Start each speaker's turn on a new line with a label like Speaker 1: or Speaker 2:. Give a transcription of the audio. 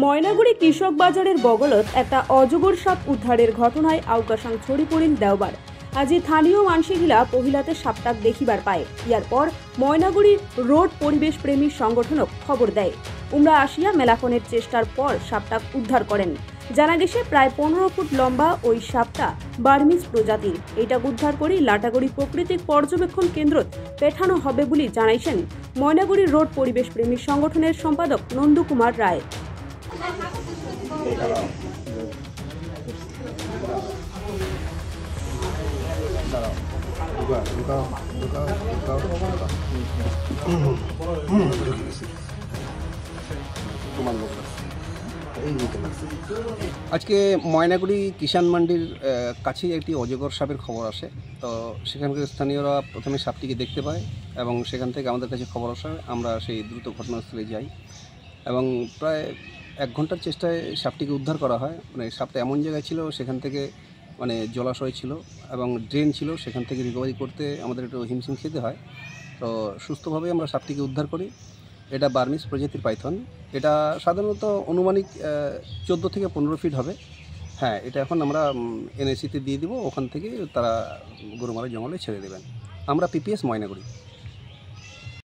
Speaker 1: ময়নাগুড়ি কৃষক বাজারের বগলত একটা অজগর সাপ উদ্ধারের ঘটনায় আউকাশাং ছড়ি পড়িল দেওবার। আজি স্থানীয় মানসিগিলা পহিলাতে সাপটাক দেখিবার পায়। ইয়ার পর ময়নাগুড়ি রোড পরিবেশ প্রেমী সংগঠনক খবর দেয়। উমরা আসিয়া মেলাফোনের চেষ্টার পর সাপটাক উদ্ধার করেন। জানা গেছে প্রায় 15 ফুট লম্বা ওই সাপটা বার্মিজ প্রজাতির। এটা উদ্ধার করে লাটাগুড়ি প্রাকৃতিক পর্যবেক্ষণ কেন্দ্রত পেঠানো হবে বলে জানাইছেন ময়নাগুড়ি রোড পরিবেশ প্রেমী সংগঠনের সম্পাদক নন্দু কুমার রায়।
Speaker 2: আজকে ময়নাগুড়ি কিষাণ মান্ডির কাছেই একটি অজগর সাপের খবর আসে। তো সেখানকার স্থানীয়রা প্রথমে সাপটিকে দেখতে পায় এবং সেখান থেকে আমাদের কাছে খবর আসে। আমরা সেই দ্রুত ঘটনাস্থলে যাই এবং প্রায় 1 ঘন্টার চেষ্টায় সাপটিকে উদ্ধার করা হয়। মানে সাপটা এমন জায়গায় ছিল, সেখান থেকে মানে জলাশয় ছিল এবং ড্রেন ছিল, সেখান থেকে রিকভারি করতে আমাদের একটু হিমশিম খেতে হয়। তো সুস্থভাবে আমরা সাপটিকে উদ্ধার করি। এটা বার্মিজ প্রজাতির পাইথন। এটা সাধারণত অনুমানিক 14 থেকে 15 ফিট হবে। হ্যাঁ, এটা এখন আমরা এনএসিতে দিয়ে দিব, ওখান থেকে তারা গরুমারা জঙ্গলে ছেড়ে দেবেন। আমরা পিপিএস ময়নাগুড়ি।